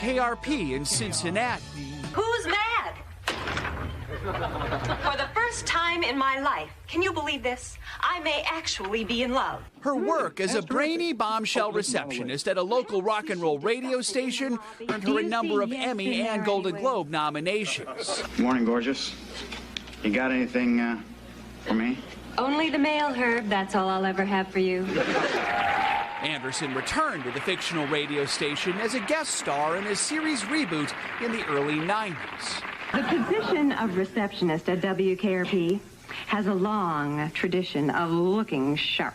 WKRP in Cincinnati. Who's mad? For the first time in my life, can you believe this? I may actually be in love. Her work as a brainy bombshell receptionist at a local rock and roll radio station earned her a number of Emmy and Golden Globe nominations. Morning, gorgeous. You got anything for me? Only the mail, Herb. That's all I'll ever have for you. Anderson returned to the fictional radio station as a guest star in a series reboot in the early 90s. The position of receptionist at WKRP has a long tradition of looking sharp.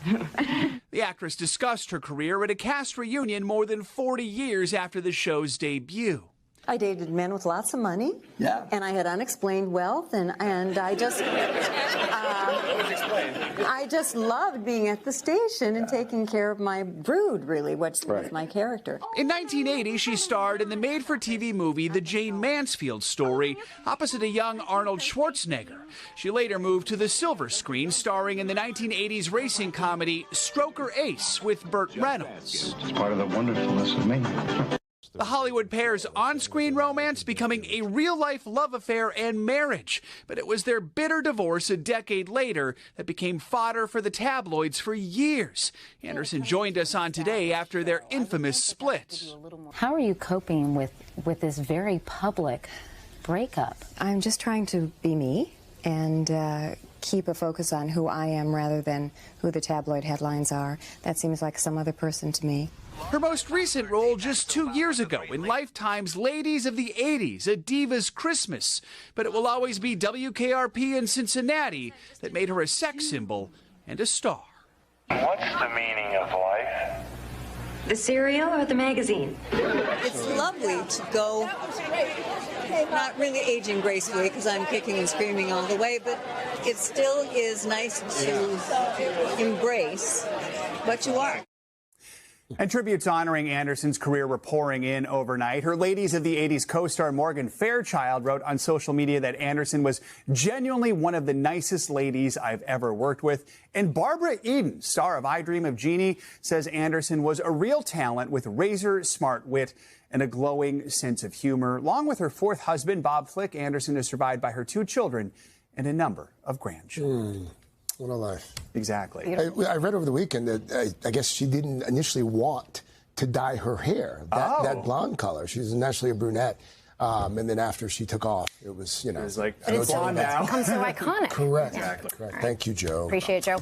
The actress discussed her career at a cast reunion more than 40 years after the show's debut. I dated men with lots of money, and I had unexplained wealth, and I just loved being at the station and taking care of my brood, really, which was my character. In 1980, she starred in the made-for-TV movie The Jane Mansfield Story, opposite a young Arnold Schwarzenegger. She later moved to the silver screen, starring in the 1980s racing comedy Stroker Ace with Burt Reynolds. It's part of the wonderfulness of me. The Hollywood pair's on-screen romance becoming a real-life love affair and marriage. But it was their bitter divorce a decade later that became fodder for the tabloids for years. Anderson joined us on Today after their infamous split. How are you coping with this very public breakup? I'm just trying to be me and keep a focus on who I am rather than who the tabloid headlines are. That seems like some other person to me. Her most recent role just 2 years ago in Lifetime's Ladies of the 80s, A Diva's Christmas. But it will always be WKRP in Cincinnati that made her a sex symbol and a star. What's the meaning of life? The cereal or the magazine? It's lovely to go, not really aging gracefully because I'm kicking and screaming all the way, but it still is nice to embrace what you are. And tributes honoring Anderson's career were pouring in overnight. Her Ladies of the 80s co-star Morgan Fairchild wrote on social media that Anderson was genuinely one of the nicest ladies I've ever worked with. And Barbara Eden, star of I Dream of Jeannie, says Anderson was a real talent with razor-smart wit and a glowing sense of humor. Along with her fourth husband, Bob Flick, Anderson is survived by her 2 children and a number of grandchildren. What a life. Exactly. I read over the weekend that I guess she didn't initially want to dye her hair, that blonde color. She's naturally a brunette. And then after she took off, it was, you know. It was like, but it's blonde now. It becomes so iconic. Correct. Exactly. Correct. Thank you, Joe. Appreciate it, Joe.